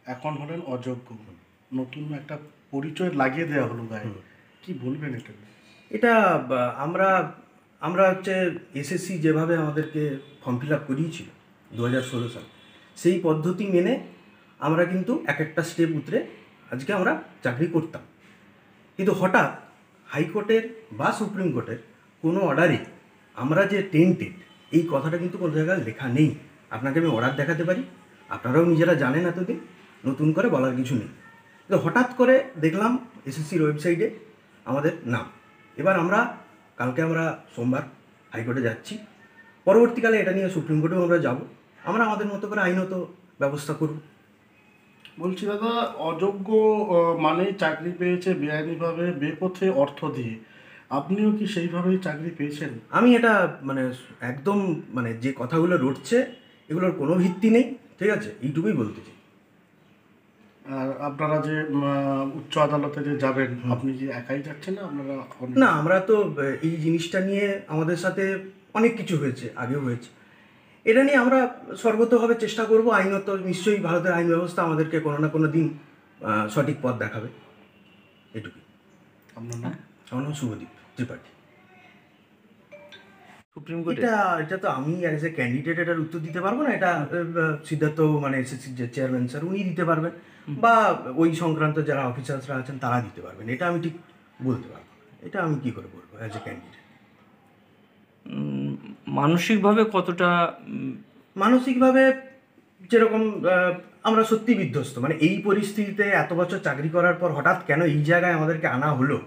এখন হলেন অযোগ্য, নতুন একটা পরিচয় লাগিয়ে দেওয়া হলো গায়ে, কি বলবেন এটা? এটা আমরা আমরা হচ্ছে এসএসসি যেভাবে আমাদেরকে ফর্ম ফিল আপ করিয়েছিল 2016 সাল, সেই পদ্ধতি মেনে আমরা কিন্তু এক একটা স্টেপ উতরে আজকে আমরা চাকরি করতাম। কিন্তু হঠাৎ হাইকোর্টের বা সুপ্রিম কোর্টের কোনো অর্ডারে আমরা যে টেন্টেড, এই কথাটা কিন্তু কোনো জায়গায় লেখা নেই। আপনাকে আমি অর্ডার দেখাতে পারি, আপনারাও নিজেরা জানেন, এতদিন নতুন করে বলার কিছু নেই। তো হঠাৎ করে দেখলাম এসএসসির ওয়েবসাইটে আমাদের নাম। এবার কালকে আমরা সোমবার হাইকোর্টে যাচ্ছি, পরবর্তীকালে এটা নিয়ে সুপ্রিম কোর্টেও আমরা যাব। আমরা আমাদের মতো করে আইনত ব্যবস্থা করব। বলছি দাদা, অযোগ্য মানেই চাকরি পেয়েছে বেআইনিভাবে, বেপথে অর্থ দিয়ে। আপনিও কি সেইভাবেই চাকরি পেয়েছেন? আমি এটা একদম যে কথাগুলো রটছে এগুলোর কোনো ভিত্তি নেই, ঠিক আছে, এইটুকুই বলতে চাই। আর আপনারা যে উচ্চ আদালতে যে যাবেন, আপনি কি একাই যাচ্ছেন না আপনারা? না, আমরা তো এই জিনিসটা নিয়ে আমাদের সাথে অনেক কিছু হয়েছে, আগেও হয়েছে। এটা নিয়ে আমরা সর্বতভাবে চেষ্টা করব। আইনত নিশ্চয়ই ভারতের আইন ব্যবস্থা আমাদেরকে কোনো না কোনো দিন সঠিক পথ দেখাবে, এটুকুই। আপনার নাম? আমার নাম শুভদীপ ত্রিপাঠী। সুপ্রিম কোর্টে এটা তো আমি অ্যাজ এ ক্যান্ডিডেট এটার উত্তর দিতে পারবো না। এটা সিদ্ধার্থ এসএসসির যে চেয়ারম্যান স্যার উনি দিতে পারবেন, বা ওই সংক্রান্ত যারা অফিসার্সরা আছেন তারা দিতে পারবেন। এটা আমি ঠিক বলতে পারবো না। এটা আমি কী করে বলবো অ্যাজ এ ক্যান্ডিডেট। মানসিকভাবে কতটা মানসিকভাবে যেরকম আমরা সত্যি বিধ্বস্ত, এই পরিস্থিতিতে এত বছর চাকরি করার পর হঠাৎ কেন এই জায়গায় আমাদেরকে আনা হলো,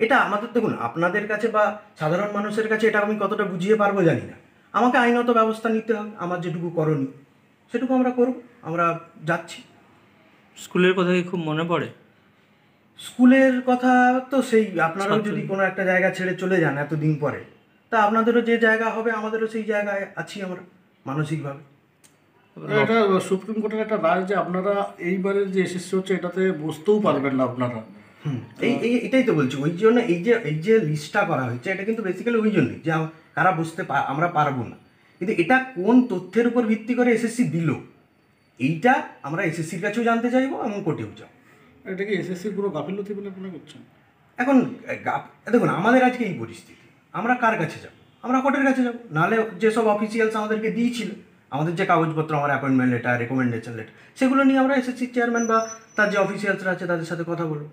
এটা আমাদের, দেখুন, আপনাদের কাছে বা সাধারণ মানুষের কাছে এটা আমি কতটা বুঝিয়ে পারবো জানি না। আমাকে আইনত ব্যবস্থা নিতে হবে, আমার যেটুকু করণীয় সেটুকু আমরা করব। আমরা যাচ্ছি। স্কুলের কথা কি খুব মনে পড়ে? স্কুলের কথা তো সেই, আপনারাও যদি কোনো একটা জায়গা ছেড়ে চলে যান এতদিন পরে, তা আপনাদেরও যে জায়গা হবে আমাদেরও সেই জায়গায় আছি আমরা মানসিকভাবে। এটা সুপ্রিম কোর্টের একটা রায় যে আপনারা এইবারের যে এসএসসি হচ্ছে এটাতে বসতেও পারবেন না আপনারা। এটাই তো বলছি, ওই জন্য এই যে লিস্টটা করা হয়েছে এটা কিন্তু বেসিক্যালি ওই জন্যই যে কারা আমরা পারবো না। কিন্তু এটা কোন তথ্যের উপর ভিত্তি করে এসএসসি দিল, এইটা আমরা এসএসসির কাছেও জানতে চাইবো এবং কোর্টেও যাব। এটা কি এসএসসির পুরো গাফিলতি বলে মনে করছেন? এখন দেখুন, আমাদের আজকে এই পরিস্থিতি, আমরা কার কাছে যাব? আমরা কোর্টের কাছে যাব। নাহলে যেসব অফিসিয়ালস আমাদেরকে দিয়েছিল, আমাদের যে কাগজপত্র, আমার অ্যাপয়েন্টমেন্ট লেটার, রেকমেন্ডেশন লেটার, সেগুলো নিয়ে আমরা এসএসসির চেয়ারম্যান বা তার যে অফিসিয়ালসরা আছে তাদের সাথে কথা বলবো।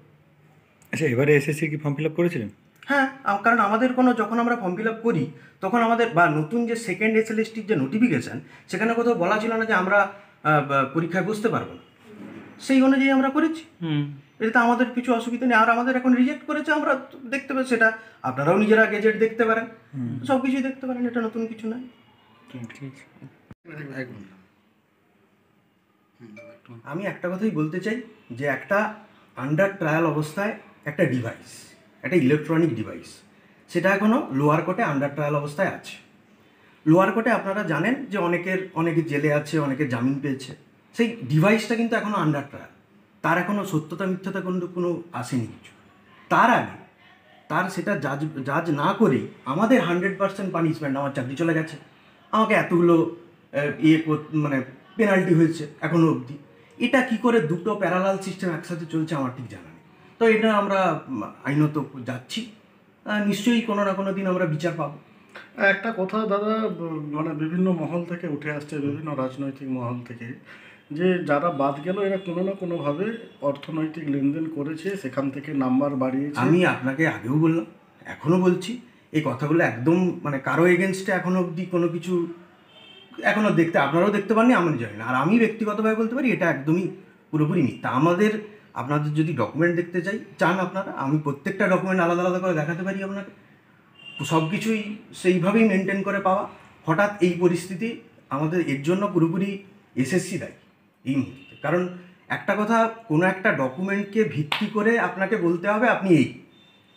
আচ্ছা, এবারে এসএসসি কি ফর্ম ফিল আপ করেছিলেন? হ্যাঁ, কারণ আমাদের যখন আমরা ফর্ম ফিল আপ করি তখন আমাদের নতুন যে সেকেন্ড এসএলএসটির যে নোটিফিকেশান, সেখানে কোথাও বলা ছিল না যে আমরা পরীক্ষায় বসতে পারবো না। সেই অনুযায়ী আমরা করেছি। এটাতে আমাদের কিছু অসুবিধা নেই। আর আমাদের এখন রিজেক্ট করেছে, আমরা দেখতে পাই, সেটা আপনারাও নিজেরা গেজেট দেখতে পারেন, সব কিছুই দেখতে পারেন, এটা নতুন কিছু নয়। আমি একটা কথাই বলতে চাই যে একটা আন্ডার ট্রায়াল অবস্থায় একটা ডিভাইস, একটা ইলেকট্রনিক ডিভাইস, সেটা এখনও লোয়ার কোর্টে আন্ডার ট্রায়াল অবস্থায় আছে। লোয়ার কোর্টে আপনারা জানেন যে অনেকে জেলে আছে, অনেকে জামিন পেয়েছে। সেই ডিভাইসটা কিন্তু এখনও আন্ডার ট্রায়াল, তার এখনও সত্যতা মিথ্যতা কোনো আসেনি কিছু। তার আগে সেটা জাজ না করেই আমাদের 100% পানিশমেন্ট, আমার চাকরি চলে গেছে, আমাকে এতগুলো পেনাল্টি হয়েছে এখনও অবধি। এটা কি করে দুটো প্যারালাল সিস্টেম একসাথে চলছে আমার ঠিক জানা নেই। তো এটা আমরা আইনত যাচ্ছি, নিশ্চয়ই কোনো না কোনো দিন আমরা বিচার পাবো। একটা কথা দাদা, বিভিন্ন মহল থেকে উঠে আসছে, বিভিন্ন রাজনৈতিক মহল থেকে, যে যারা বাদ গেল এরা কোনো না কোনোভাবে অর্থনৈতিক লেনদেন করেছে, সেখান থেকে নাম্বার বাড়িয়েছে। আমি আপনাকে আগেও বললাম, এখনও বলছি, এই কথাগুলো একদম কারো এগেনস্টে এখনও অবধি কোনো কিছু এখনও আপনারাও দেখতে পাননি, আমি জানি না। আর আমি ব্যক্তিগতভাবে বলতে পারি এটা একদমই পুরোপুরি মিথ্যা। আপনাদের যদি ডকুমেন্ট দেখতে চান আপনারা, আমি প্রত্যেকটা ডকুমেন্ট আলাদা আলাদা করে দেখাতে পারি আপনাকে। সব কিছুই সেইভাবেই মেনটেন করে পাওয়া। হঠাৎ এই পরিস্থিতি আমাদের এর জন্য পুরোপুরি এসএসসি দায়ী এই মুহূর্তে। কারণ একটা কথা, কোনো একটা ডকুমেন্টকে ভিত্তি করে আপনাকে বলতে হবে আপনি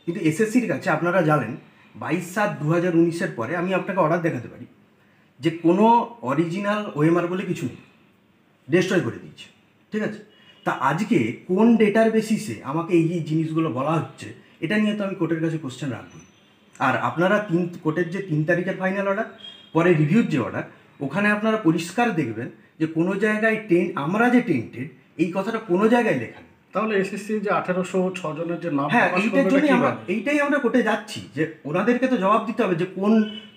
কিন্তু এসএসসির কাছে আপনারা জানেন 22/7/2019 পরে আমি আপনাকে অর্ডার দেখাতে পারি যে কোনো অরিজিনাল ওএমআর বলে কিছু নেই, ডিস্ট্রয় করে দিয়েছে, ঠিক আছে। তা আজকে কোন ডেটার বেসিসে আমাকে এই জিনিসগুলো বলা হচ্ছে, এটা নিয়ে তো আমি কোর্টের কাছে কোশ্চেন রাখবো। আর আপনারা কোর্টের যে 3 তারিখের ফাইনাল অর্ডার, পরে রিভিউর যে অর্ডার, ওখানে আপনারা পরিষ্কার দেখবেন যে কোনো জায়গায় আমরা যে টেন্টেড এই কথাটা কোনো জায়গায় লেখা নেই। তাহলে এসএসসি যে 1806 জনের যে নাম হ্যাঁ, প্রকাশ এইটার করবে, জন্যই এটা আমরা কিভাবে? এইটাই আমরা কোর্টে যাচ্ছি, যে ওনাদেরকে তো জবাব দিতে হবে যে কোন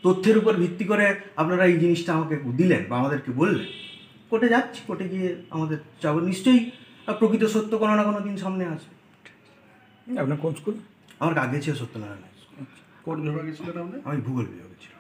তথ্যের উপর ভিত্তি করে আপনারা এই জিনিসটা আমাকে দিলেন বা আমাদেরকে বললেন। কোর্টে যাচ্ছি, কোর্টে গিয়ে আমাদের যাবো, নিশ্চয়ই প্রকৃত সত্য কোনো না কোনো দিন সামনে আসবে। আপনার কোন স্কুল? আমার আগে ছিল সত্যনারায়ণ হাই স্কুল। কোন বিভাগে ছিলেন আপনি? আমি ভূগোল বিভাগে ছিল।